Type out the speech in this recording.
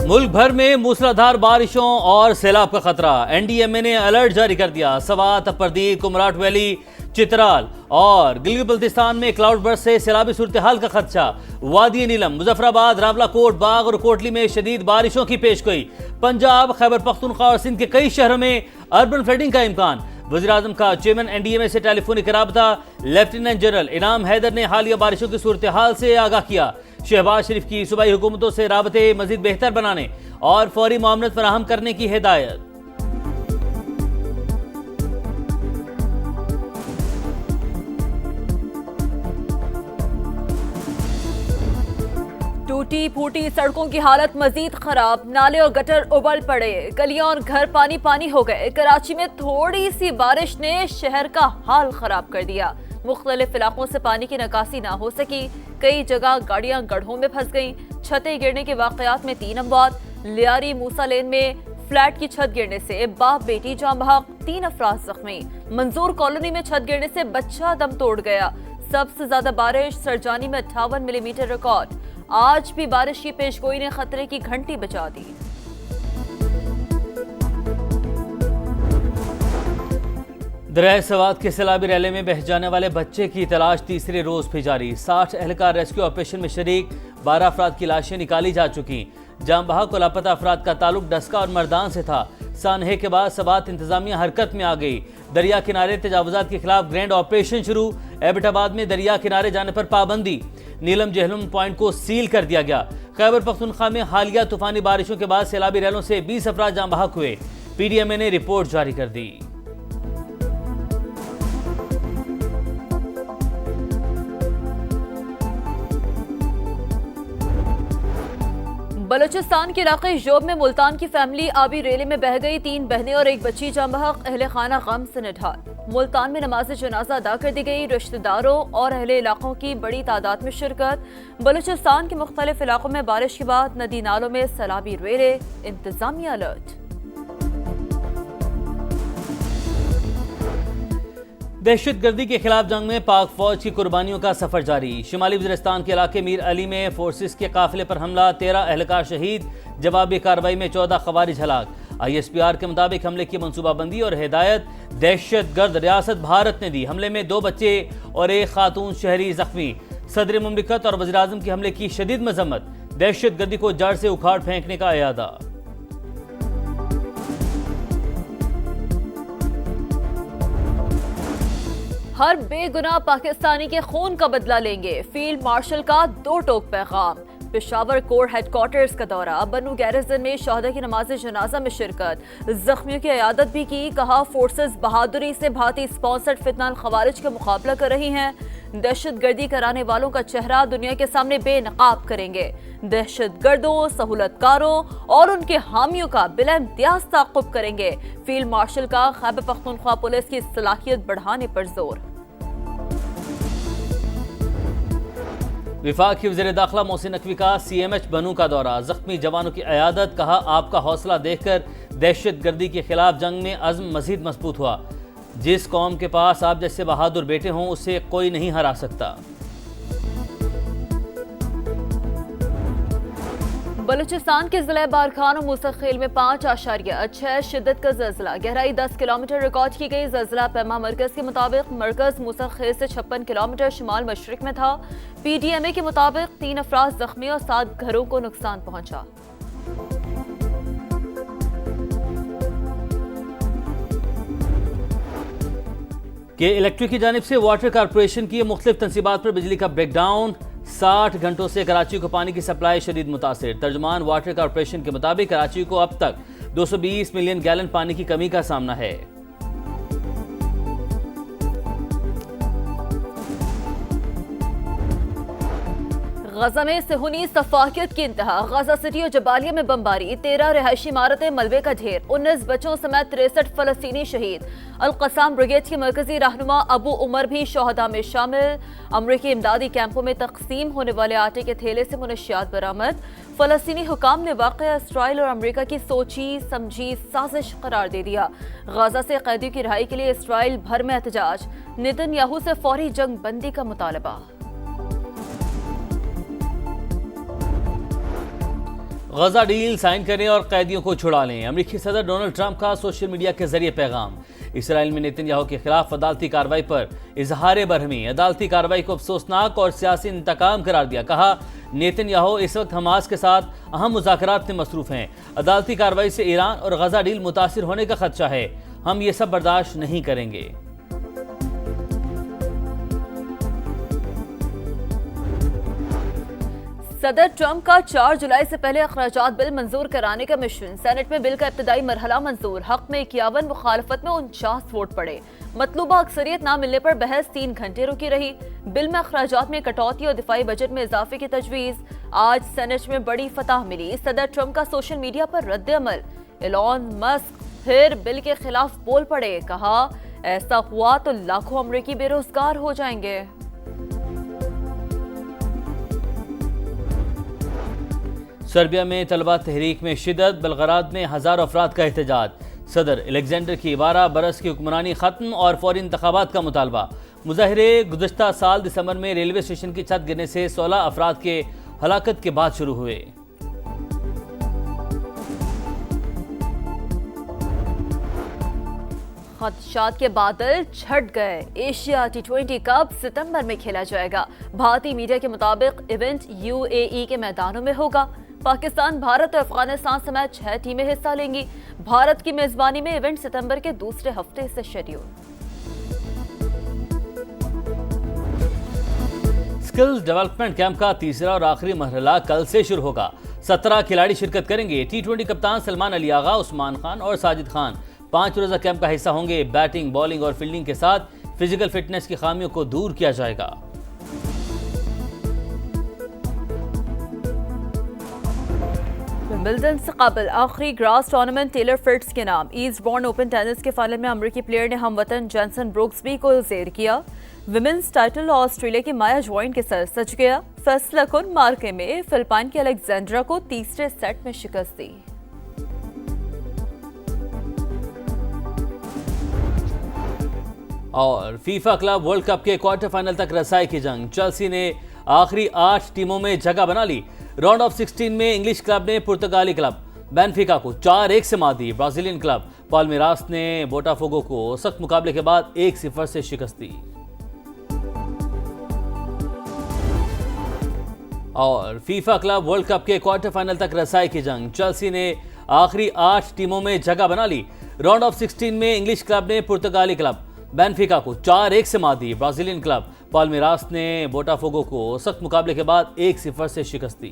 मुल्क भर में मूसलाधार बारिशों और सैलाब का खतरा। एनडीएमए ने अलर्ट जारी कर दिया। सवात, अपरदीप, कुमराट वैली, चित्राल और गिलगित बल्तिस्तान में क्लाउड बर्स्ट से सैलाबी सूरत हाल का खदशा। वादी नीलम, मुजफ्फराबाद, रावलाकोट, बाग और कोटली में शदीद बारिशों की पेशगोई। पंजाब, खैबर पख्तूनख्वा और सिंध के कई शहरों में अर्बन फ्लडिंग का इम्कान। वज़ीर-ए-आज़म का चेयरमैन एनडीएमए से टेलीफोनिक राबता। लेफ्टिनेंट जनरल इनाम हैदर ने हालिया बारिशों की सूरत हाल से आगाह किया। शहबाज शरीफ की सूबाई हुकूमतों से राबते मजीद बेहतर बनाने और फौरी मामलत फराहम करने की हिदायत। टूटी फूटी सड़कों की हालत मजीद खराब। नाले और गटर उबल पड़े, गलियां और घर पानी पानी हो गए। कराची में थोड़ी सी बारिश ने शहर का हाल खराब कर दिया। मुख्तलिफ इलाकों से पानी की निकासी ना हो सकी। कई जगह गाड़ियां गड्ढों में फंस गईं। छतें गिरने के वाकयात में 3 अमवात। लियारी मूसा लेन में फ्लैट की छत गिरने से बाप बेटी जान बहक, 3 अफराद जख्मी। मंजूर कॉलोनी में छत गिरने से बच्चा दम तोड़ गया। सबसे ज्यादा बारिश सरजानी में 58 मिलीमीटर रिकॉर्ड। आज भी बारिश की पेशगोई ने खतरे की घंटी बजा दी। दरिया सवात के सैलाबी रैले में बह जाने वाले बच्चे की तलाश तीसरे रोज भी जारी। 60 एहलकार रेस्क्यू ऑपरेशन में शरीक। 12 अफराद की लाशें निकाली जा चुकी। जाम बहक और लापता अफराद का ताल्लुक डस्का और मर्दान से था। सानहे के बाद सवात इंतजामिया हरकत में आ गई। दरिया किनारे तजावुजात के खिलाफ ग्रैंड ऑपरेशन शुरू। एबटाबाद में दरिया किनारे जाने पर पाबंदी। नीलम जहलम पॉइंट को सील कर दिया गया। खैबर पख्तूनख्वा में हालिया तूफानी बारिशों के बाद सैलाबी रैलों से 20 अफराद जाम बहक हुए। पीडीएमए ने रिपोर्ट जारी कर दी। बलूचिस्तान के इलाके जोब में मुल्तान की फैमिली आबी रेले में बह गई। 3 बहनें और 1 बच्ची जाम बहक। अहले खाना गम से निढाल। मुल्तान में नमाज जनाजा अदा कर दी गई। रिश्तेदारों और अहले इलाकों की बड़ी तादाद में शिरकत। बलूचिस्तान के मुख्तलिफ इलाकों में बारिश के बाद नदी नालों में सैलाबी रेले। इंतजामिया अलर्ट। दहशतगर्दी के खिलाफ जंग में पाक फौज की कुर्बानियों का सफर जारी। शुमाली वज़ीरिस्तान के इलाके मीर अली में फोर्सेस के काफिले पर हमला, 13 एहलकार शहीद। जवाबी कार्रवाई में 14 खवारिज हलाक। ISPR के मुताबिक हमले की मनसूबाबंदी और हिदायत दहशतगर्द रियासत भारत ने दी। हमले में 2 बच्चे और 1 खातून शहरी जख्मी। सदर मुमलिकत और वज़ीर-ए-आज़म की हमले की शदीद मजम्मत। दहशतगर्दी को जड़ से उखाड़ फेंकने का इरादा। हर बेगुनाह पाकिस्तानी के खून का बदला लेंगे। फील्ड मार्शल का 2 टोक पैगाम। पेशावर कोर हेडक्वार्टर्स का दौरा। बनू गैरिजन में शहदा की नमाज जनाजा में शिरकत। जख्मियों की इयादत भी की। कहा फोर्सेस बहादुरी से भाती स्पॉन्सर्ड फितनाल खवारिज का मुकाबला कर रही हैं। दहशतगर्दी कराने वालों का चेहरा दुनिया के सामने बेनकाब करेंगे। दहशतगर्दों, सहूलतकारों और उनके हामियों का बिला इम्तियाज ताक़ुब करेंगे। फील्ड मार्शल का खैबर पख्तूनख्वा पुलिस की सलाहियत बढ़ाने पर जोर। विफाक की वज़ीर दाखिला मोहसिन नकवी का CMH बनू का दौरा। जख्मी जवानों की इयादत। कहा आपका हौसला देखकर दहशतगर्दी के खिलाफ जंग में अज़्म मज़ीद मजबूत हुआ। जिस कौम के पास आप जैसे बहादुर बेटे हों उसे कोई नहीं हरा सकता। बलूचिस्तान के जिले बारखान और मुस्तकिल में 5.6 शिद्दत का ज़लज़ला। गहराई 10 किलोमीटर रिकॉर्ड की गई। ज़लज़ला पैमा मरकज़ के मुताबिक मरकज़ मुस्तकिल से 56 किलोमीटर शुमाल मशरिक में था। PDMA के मुताबिक 3 अफराद जख्मी और 7 घरों को नुकसान पहुंचा। के इलेक्ट्रिक की जानिब से वाटर कारपोरेशन की मुख्तलिफ तनसीबात पर बिजली का ब्रेकडाउन। 60 घंटों से कराची को पानी की सप्लाई शदीद मुतासिर। तर्जुमान वाटर कारपोरेशन के मुताबिक कराची को अब तक 220 मिलियन गैलन पानी की कमी का सामना है। गजा में सेहूनी सफाकियत की इंतहा। गजा सिटी और जबालिया में बमबारी। 13 रिहायशी इमारतें मलबे का ढेर। 19 बच्चों समेत 63 फलस्तीनी शहीद। अल-क़साम ब्रिगेड के मरकजी रहनुमा अबू उमर भी शहदा में शामिल। अमरीकी इमदादी कैंपों में तकसीम होने वाले आटे के थैले से मुनशियात बरामद। फलस्तीनी हुकाम ने वाक़या इसराइल और अमरीका की सोची समझी साजिश करार दे दिया। गजा से कैदियों की रिहाई के लिए इसराइल भर में एहतजाज। नेतन्याहू से फौरी जंग बंदी का मुतालबा। गजा डील साइन करें और कैदियों को छुड़ा लें। अमेरिकी सदर डोनाल्ड ट्रंप का सोशल मीडिया के जरिए पैगाम। इसराइल में नेतन्याहू के खिलाफ अदालती कार्रवाई पर इजहार बरहमी। अदालती कार्रवाई को अफसोसनाक और सियासी इंतकाम करार दिया। कहा, नेतन्याहू इस वक्त हमास के साथ अहम मुज़ाकरात में मसरूफ हैं। अदालती कार्रवाई से ईरान और गजा डील मुतासिर होने का खदशा है। हम ये सब बर्दाश्त नहीं करेंगे। सदर ट्रंप का 4 जुलाई से पहले अखराजात बिल मंजूर कराने का मिशन। सेनेट में बिल का इब्तदाई मरहला मंजूर। हक में 51, मुखालफत में 49 वोट पड़े। मतलूबा अक्सरियत ना मिलने पर बहस 3 घंटे रुकी रही। बिल में अखराजात में कटौती और दिफाई बजट में इजाफे की तजवीज़। आज सेनेट में बड़ी फतह मिली। सदर ट्रंप का सोशल मीडिया पर रद्द अमल। एलॉन मस्क फिर बिल के खिलाफ बोल पड़े। कहा, ऐसा हुआ तो लाखों अमरीकी बेरोजगार हो जाएंगे। सर्बिया में तलबा तहरीक में शिदत। बेलग्राद में हज़ारों अफराद का एहतजाज। सदर अलेक्जेंडर की 12 बरस की हुक्मरानी ख़त्म और फौरी इंतखाबात का मुतालबा। मुजाहिरे गुज़श्ता साल दिसंबर में रेलवे स्टेशन की छत गिरने से 16 अफराद के हलाकत के बाद शुरू हुए। खदशात के बादल छट गए। एशिया T20 कप सितंबर में खेला जाएगा। भारतीय मीडिया के मुताबिक इवेंट UAE के मैदानों में होगा। पाकिस्तान, भारत और अफगानिस्तान समेत 6 टीमें हिस्सा लेंगी। भारत की मेजबानी में इवेंट सितंबर के दूसरे हफ्ते से शेड्यूल। स्किल्स डेवलपमेंट कैंप का तीसरा और आखिरी मरहला कल से शुरू होगा। 17 खिलाड़ी शिरकत करेंगे। T20 कप्तान सलमान अली आगा, उस्मान खान और साजिद खान 5 रोजा कैंप का हिस्सा होंगे। बैटिंग, बॉलिंग और फील्डिंग के साथ फिजिकल फिटनेस की खामियों को दूर किया जाएगा। विंबलडन से कबल आखिरी ग्रास टूर्नामेंट टेलर फ्रिट्ज के नाम। ईस्टबॉर्न ओपन टेनिस के फाइनल में अमेरिकी प्लेयर ने हमवतन जेंसन ब्रुक्सबी को जेर किया। विमेंस टाइटल ऑस्ट्रेलिया की माया ज्वाइन के सर सज गया। फैसला कुन मार्के में फिलिपाइन की अलेक्जेंड्रा को तीसरे सेट में शिकस्त दी। और फीफा क्लब वर्ल्ड कप के क्वार्टर फाइनल तक रसाई की जंग। चेल्सी ने आखिरी 8 टीमों में जगह बना ली। राउंड ऑफ 16 में इंग्लिश क्लब ने पुर्तगाली क्लब बेनफिका को 4-1 से मात दी। ब्राजीलियन क्लब पाल्मेरास ने बोटाफोगो को सख्त मुकाबले के बाद 1-0 से शिकस्त दी। और फीफा क्लब वर्ल्ड कप के क्वार्टर फाइनल तक रसाई की जंग। चेल्सी ने आखिरी 8 टीमों में जगह बना ली। राउंड ऑफ 16 में इंग्लिश क्लब ने पुर्तगाली क्लब बेनफिका को 4-1 से मात दी। ब्राजीलियन क्लब पाल्मेरास ने बोटाफोगो को सख्त मुकाबले के बाद 1-0 से शिकस्त दी।